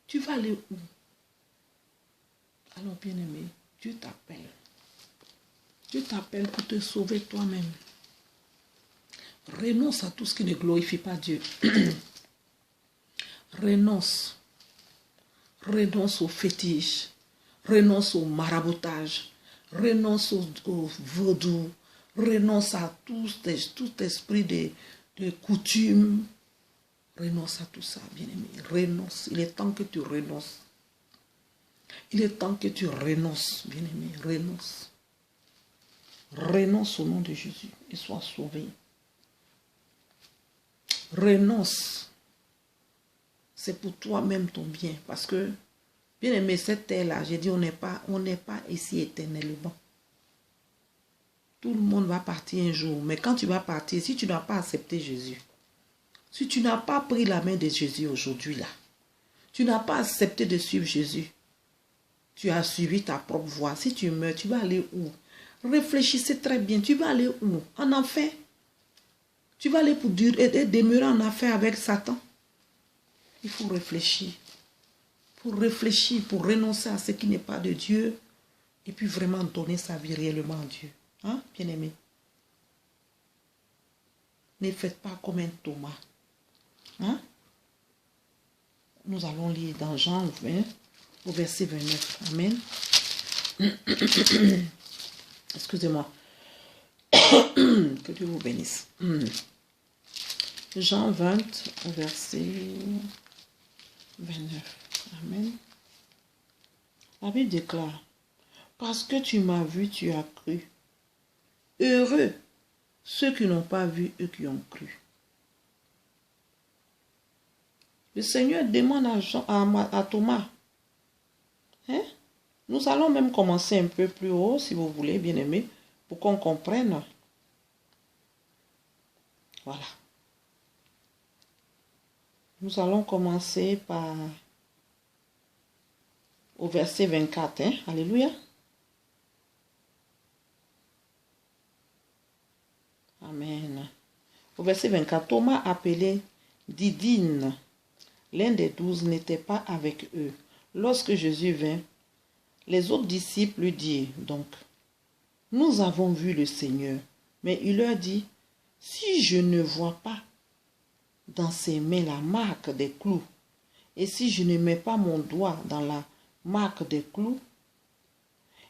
Tu vas aller où? Alors, bien-aimé, Dieu t'appelle. Dieu t'appelle pour te sauver toi-même. Renonce à tout ce qui ne glorifie pas Dieu. Renonce. Renonce aux fétiches. Renonce au maraboutage. Renonce au vaudou. Renonce à tout esprit de coutume. Renonce à tout ça, bien-aimé. Renonce. Il est temps que tu renonces. Il est temps que tu renonces, bien-aimé. Renonce. Renonce au nom de Jésus et sois sauvé. Renonce. C'est pour toi-même ton bien. Parce que, bien aimé, cette terre-là, j'ai dit, on n'est pas ici éternellement. Tout le monde va partir un jour. Mais quand tu vas partir, si tu n'as pas accepté Jésus, si tu n'as pas pris la main de Jésus aujourd'hui, là, tu n'as pas accepté de suivre Jésus, tu as suivi ta propre voie. Si tu meurs, tu vas aller où? Réfléchissez très bien. Tu vas aller où? En enfer? Tu vas aller pour demeurer en affaire avec Satan? Il faut réfléchir. Pour réfléchir, pour renoncer à ce qui n'est pas de Dieu. et puis vraiment donner sa vie réellement à Dieu. Hein, bien-aimé? Ne faites pas comme un Thomas. Hein? Nous allons lire dans Jean 20, au verset 29. Amen. Excusez-moi. Que Dieu vous bénisse. Jean 20, au verset 29. Amen. La Bible déclare, parce que tu m'as vu, tu as cru. Heureux ceux qui n'ont pas vu, eux qui ont cru. Le Seigneur demande à Thomas. Hein? Nous allons même commencer un peu plus haut, si vous voulez, bien aimé, pour qu'on comprenne. Voilà. Nous allons commencer par au verset 24. Hein? Alléluia. Amen. Au verset 24, Thomas appelé Didyme, l'un des 12, n'était pas avec eux. Lorsque Jésus vint, les autres disciples lui dirent donc, nous avons vu le Seigneur. Mais il leur dit, si je ne vois pas dans ses mains la marque des clous, et si je ne mets pas mon doigt dans la marque des clous,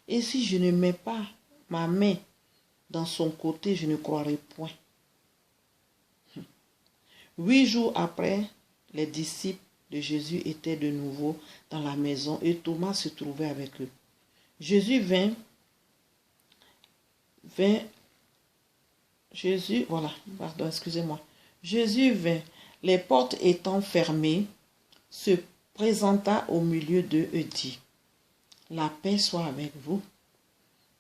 et si je ne mets pas ma main dans son côté, je ne croirai point. 8 jours après, les disciples de Jésus étaient de nouveau dans la maison et Thomas se trouvait avec eux. Jésus vint, Jésus vint, les portes étant fermées, se présenta au milieu d'eux et dit, la paix soit avec vous.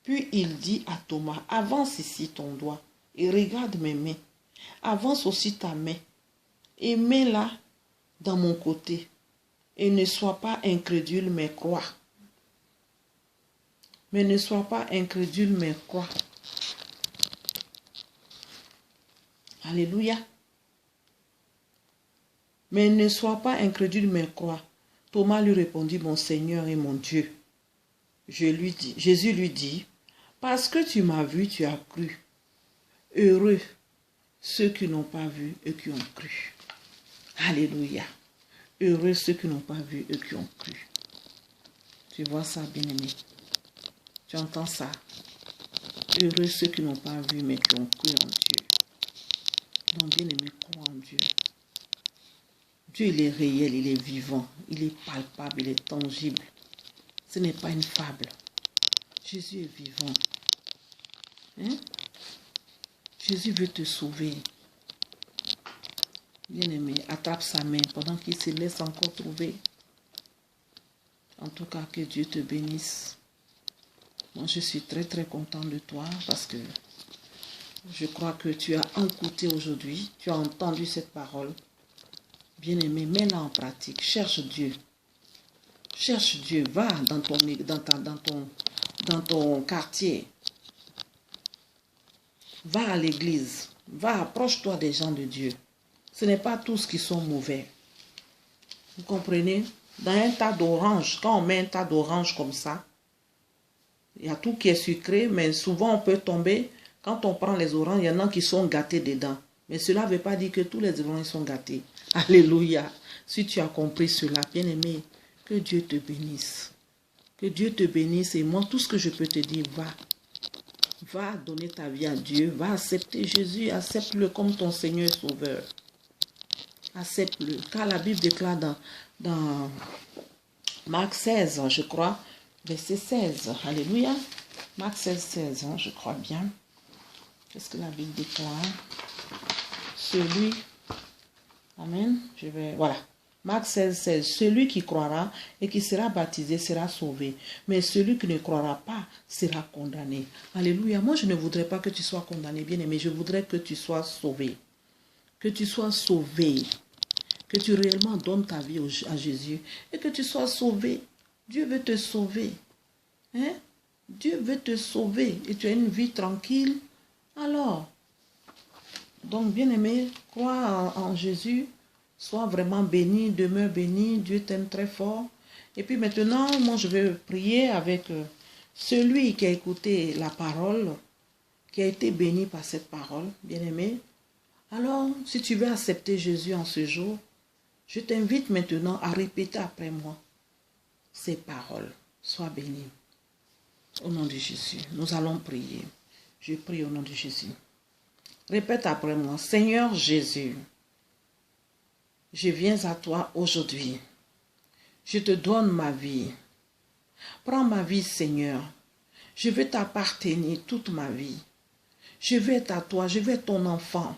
Puis il dit à Thomas, avance ici ton doigt et regarde mes mains. Avance aussi ta main et mets-la dans mon côté. Et ne sois pas incrédule, mais crois. Mais ne sois pas incrédule, mais crois. Alléluia. Mais ne sois pas incrédule, mais crois. Thomas lui répondit, mon Seigneur et mon Dieu. Jésus lui dit, parce que tu m'as vu, tu as cru. Heureux ceux qui n'ont pas vu et qui ont cru. Alléluia. Heureux ceux qui n'ont pas vu et qui ont cru. Tu vois ça, bien-aimé? Tu entends ça? Heureux ceux qui n'ont pas vu mais qui ont cru en Dieu. Donc, bien-aimé, crois en Dieu. Dieu, il est réel, il est vivant, il est palpable, il est tangible. Ce n'est pas une fable. Jésus est vivant. Hein? Jésus veut te sauver. Bien-aimé, attrape sa main pendant qu'il se laisse encore trouver. En tout cas, que Dieu te bénisse. Moi, je suis très très content de toi parce que je crois que tu as écouté aujourd'hui, tu as entendu cette parole. Bien-aimé, mets-la en pratique. Cherche Dieu. Cherche Dieu. Va dans ton quartier. Va à l'église. Va, approche-toi des gens de Dieu. Ce n'est pas tous qui sont mauvais. Vous comprenez? Dans un tas d'oranges, quand on met un tas d'oranges comme ça, il y a tout qui est sucré, mais souvent on peut tomber. Quand on prend les oranges, il y en a qui sont gâtés dedans. Mais cela ne veut pas dire que tous les oranges sont gâtés. Alléluia. Si tu as compris cela, bien-aimé, que Dieu te bénisse. Que Dieu te bénisse. Et moi, tout ce que je peux te dire, va. Va donner ta vie à Dieu. Va accepter Jésus. Accepte-le comme ton Seigneur et Sauveur. Accepte-le. Car la Bible déclare dans Marc 16, je crois, verset 16. Alléluia. Marc 16, 16, je crois bien. Qu'est-ce que la Bible déclare? Celui, amen, voilà. Marc 16, 16, celui qui croira et qui sera baptisé sera sauvé, mais celui qui ne croira pas sera condamné. Alléluia. Moi, je ne voudrais pas que tu sois condamné, bien aimé, je voudrais que tu sois sauvé. Que tu sois sauvé. Que tu réellement donnes ta vie à Jésus et que tu sois sauvé. Dieu veut te sauver. Hein? Dieu veut te sauver et tu as une vie tranquille. Alors, donc bien-aimé, crois en Jésus, sois vraiment béni, demeure béni, Dieu t'aime très fort. Et puis maintenant, moi je vais prier avec Celui qui a écouté la parole, qui a été béni par cette parole, bien-aimé, alors si tu veux accepter Jésus en ce jour, je t'invite maintenant à répéter après moi ces paroles. Sois béni. Au nom de Jésus, nous allons prier. Je prie au nom de Jésus. Répète après moi, Seigneur Jésus, je viens à toi aujourd'hui. Je te donne ma vie. Prends ma vie, Seigneur. Je veux t'appartenir toute ma vie. Je veux être à toi, je veux être ton enfant.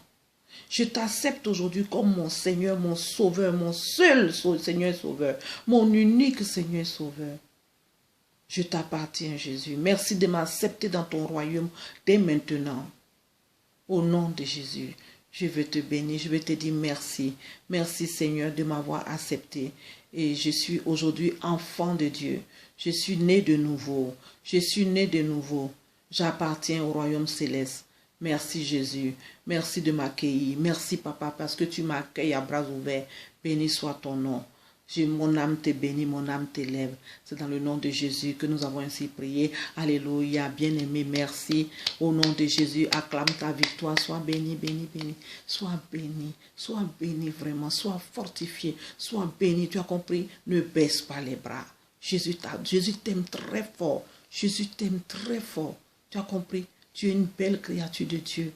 Je t'accepte aujourd'hui comme mon Seigneur, mon Sauveur, mon seul Seigneur et Sauveur, mon unique Seigneur et Sauveur. Je t'appartiens, Jésus. Merci de m'accepter dans ton royaume dès maintenant. Au nom de Jésus, je veux te bénir, je veux te dire merci. Merci, Seigneur, de m'avoir accepté. Et je suis aujourd'hui enfant de Dieu. Je suis né de nouveau. Je suis né de nouveau. J'appartiens au royaume céleste. Merci Jésus, merci de m'accueillir. Merci Papa parce que tu m'accueilles à bras ouverts. Béni soit ton nom. Mon âme te bénit, mon âme t'élève. C'est dans le nom de Jésus que nous avons ainsi prié. Alléluia, bien-aimé, merci. Au nom de Jésus, acclame ta victoire. Sois béni, béni, béni. Sois béni vraiment. Sois fortifié, sois béni. Tu as compris? Ne baisse pas les bras. Jésus t'aime très fort. Jésus t'aime très fort. Tu as compris? Tu es une belle créature de Dieu.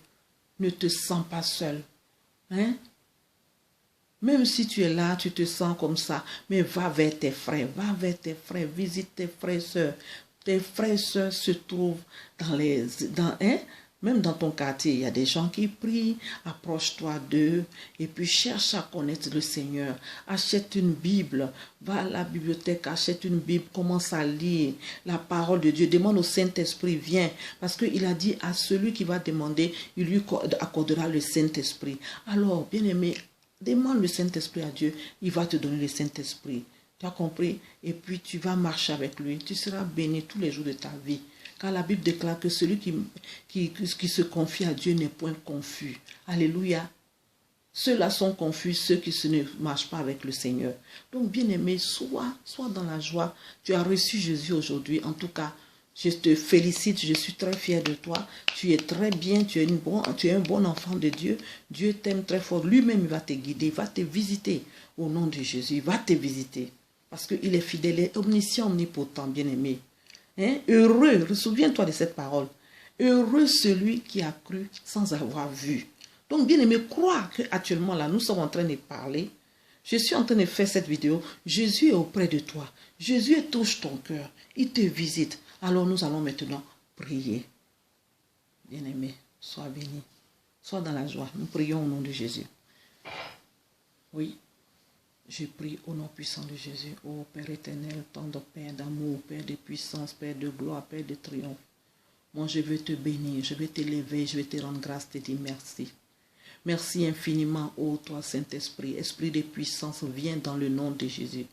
Ne te sens pas seul. Hein? Même si tu es là, tu te sens comme ça, mais va vers tes frères, visite tes frères et sœurs. Tes frères et sœurs se trouvent même dans ton quartier, il y a des gens qui prient, approche-toi d'eux et puis cherche à connaître le Seigneur. Achète une Bible, va à la bibliothèque, achète une Bible, commence à lire la parole de Dieu. Demande au Saint-Esprit, viens, parce qu'il a dit à celui qui va demander, il lui accordera le Saint-Esprit. Alors, bien-aimé, demande le Saint-Esprit à Dieu, il va te donner le Saint-Esprit. Tu as compris? Et puis tu vas marcher avec lui. Tu seras béni tous les jours de ta vie. Car la Bible déclare que celui qui se confie à Dieu n'est point confus. Alléluia. Ceux-là sont confus, ceux qui ne marchent pas avec le Seigneur. Donc, bien-aimé, sois dans la joie. Tu as reçu Jésus aujourd'hui. En tout cas, je te félicite, je suis très fière de toi. Tu es très bien, tu es un bon enfant de Dieu. Dieu t'aime très fort. Lui-même, il va te guider, il va te visiter. Au nom de Jésus, il va te visiter. Parce qu'il est fidèle, il est omniscient, omnipotent, bien-aimé. Hein? Heureux, souviens-toi de cette parole. Heureux celui qui a cru sans avoir vu. Donc, bien-aimé, crois qu'actuellement, là, nous sommes en train de parler. Je suis en train de faire cette vidéo. Jésus est auprès de toi. Jésus touche ton cœur. Il te visite. Alors, nous allons maintenant prier. Bien-aimé, sois béni. Sois dans la joie. Nous prions au nom de Jésus. Oui. Je prie au nom puissant de Jésus, ô Père éternel, tendre Père d'amour, Père de puissance, Père de gloire, Père de triomphe. Moi, je veux te bénir, je veux t'élever, je veux te rendre grâce, te dire merci. Merci infiniment, ô toi Saint-Esprit, Esprit de puissance, viens dans le nom de Jésus.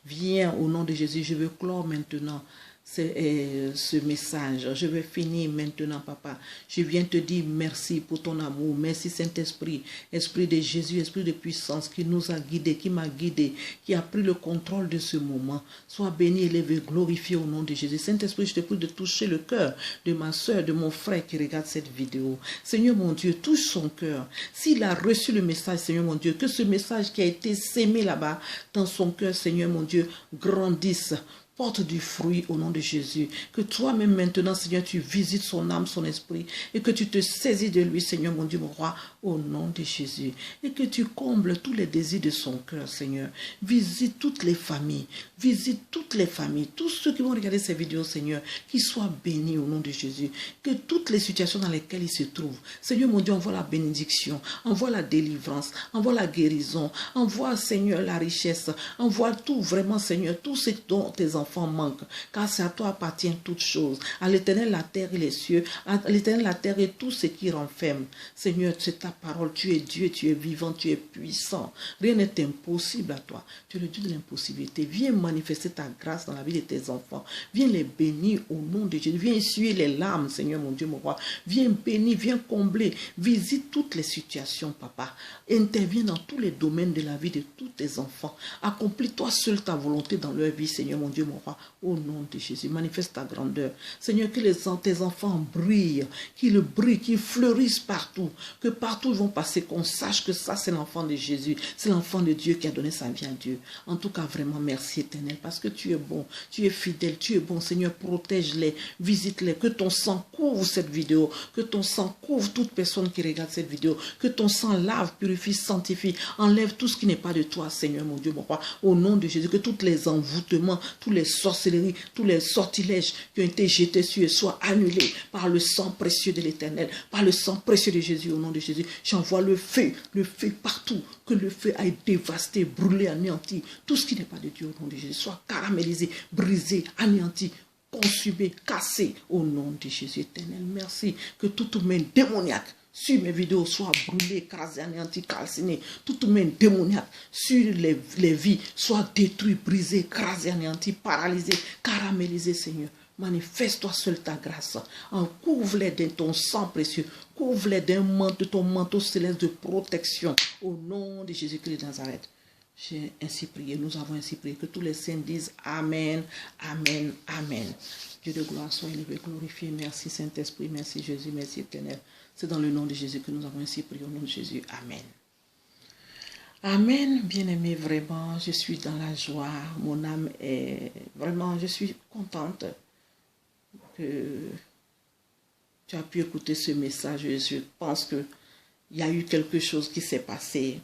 Viens au nom de Jésus, je veux clore maintenant ce message. Je vais finir maintenant, Papa. Je viens te dire merci pour ton amour. Merci, Saint-Esprit, Esprit de Jésus, Esprit de puissance qui nous a guidés, qui m'a guidé, qui a pris le contrôle de ce moment. Sois béni, élevé, glorifié au nom de Jésus. Saint-Esprit, je te prie de toucher le cœur de ma soeur, de mon frère qui regarde cette vidéo. Seigneur mon Dieu, touche son cœur. S'il a reçu le message, Seigneur mon Dieu, que ce message qui a été sémé là-bas dans son cœur, Seigneur mon Dieu, grandisse. Porte du fruit au nom de Jésus. Que toi-même maintenant, Seigneur, tu visites son âme, son esprit, et que tu te saisis de lui, Seigneur, mon Dieu, mon roi, au nom de Jésus. Et que tu combles tous les désirs de son cœur, Seigneur. Visite toutes les familles. Visite toutes les familles. Tous ceux qui vont regarder ces vidéos, Seigneur, qu'ils soient bénis au nom de Jésus. Que toutes les situations dans lesquelles ils se trouvent, Seigneur, mon Dieu, envoie la bénédiction, envoie la délivrance, envoie la guérison, envoie, Seigneur, la richesse, envoie tout, vraiment, Seigneur, tout ce dont tes enfants manquent, car c'est à toi appartient toutes choses. À l'Éternel la terre et les cieux, à l'Éternel la terre et tout ce qui renferme. Seigneur, c'est ta parole, tu es Dieu, tu es vivant, tu es puissant. Rien n'est impossible à toi. Tu es le Dieu de l'impossibilité. Viens manifester ta grâce dans la vie de tes enfants. Viens les bénir au nom de Jésus. Viens essuyer les larmes, Seigneur mon Dieu, mon roi. Viens bénir, viens combler. Visite toutes les situations, Papa. Interviens dans tous les domaines de la vie de tous tes enfants. Accomplis toi seul ta volonté dans leur vie, Seigneur mon Dieu, mon mon roi. Au nom de Jésus, manifeste ta grandeur. Seigneur, que tes enfants brillent, qu'ils brillent, qu'ils fleurissent partout, que partout ils vont passer, qu'on sache que ça c'est l'enfant de Jésus, c'est l'enfant de Dieu qui a donné sa vie à Dieu. En tout cas, vraiment, merci éternel, parce que tu es bon, tu es fidèle, tu es bon. Seigneur, protège-les, visite-les, que ton sang couvre cette vidéo, que ton sang couvre toute personne qui regarde cette vidéo, que ton sang lave, purifie, sanctifie, enlève tout ce qui n'est pas de toi, Seigneur, mon Dieu, mon roi, au nom de Jésus, que tous les envoûtements, tous les sorcelleries, tous les sortilèges qui ont été jetés sur eux soient annulés par le sang précieux de l'Éternel, par le sang précieux de Jésus, au nom de Jésus. J'envoie le feu partout, que le feu aille dévaster, brûler, anéantir tout ce qui n'est pas de Dieu, au nom de Jésus, soit caramélisé, brisé, anéanti, consumé, cassé, au nom de Jésus éternel. Merci que toute main démoniaque sur mes vidéos soit brûlée, écrasée, anéantie, calcinée. Toute main démoniaque sur les vies soit détruite, brisée, écrasée, anéantie, paralysée, caramélisée, Seigneur. Manifeste-toi seul ta grâce. Couvre-les de ton sang précieux. Couvre-les de ton manteau céleste de protection. Au nom de Jésus-Christ de Nazareth. J'ai ainsi prié, nous avons ainsi prié. Que tous les saints disent Amen, Amen, Amen. Dieu de gloire soit élevé, glorifié. Merci Saint-Esprit, merci Jésus, merci éternel. C'est dans le nom de Jésus que nous avons ainsi prié, au nom de Jésus. Amen. Amen, bien-aimé, vraiment, je suis dans la joie. Mon âme est vraiment, je suis contente que tu as pu écouter ce message. Je pense qu'il y a eu quelque chose qui s'est passé.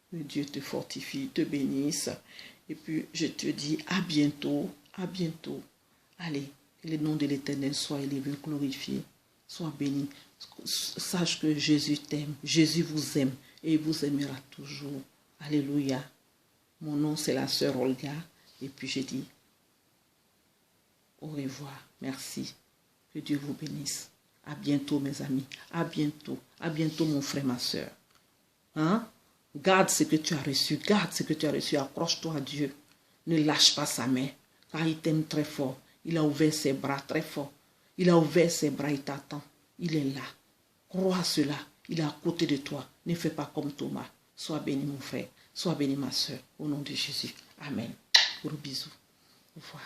Que Dieu te fortifie, te bénisse. Et puis, je te dis à bientôt, à bientôt. Allez, que le nom de l'Éternel soit élevé, glorifié, soit béni. Sache que Jésus t'aime, Jésus vous aime et il vous aimera toujours. Alléluia. Mon nom, c'est la sœur Olga. Et puis, je dis au revoir. Merci. Que Dieu vous bénisse. À bientôt, mes amis. À bientôt. À bientôt, mon frère, ma sœur. Hein? Garde ce que tu as reçu. Garde ce que tu as reçu. Accroche-toi à Dieu. Ne lâche pas sa main. Car il t'aime très fort. Il a ouvert ses bras très fort. Il a ouvert ses bras. Il t'attend. Il est là. Crois cela. Il est à côté de toi. Ne fais pas comme Thomas. Sois béni, mon frère. Sois béni, ma soeur. Au nom de Jésus. Amen. Gros bisous. Au revoir.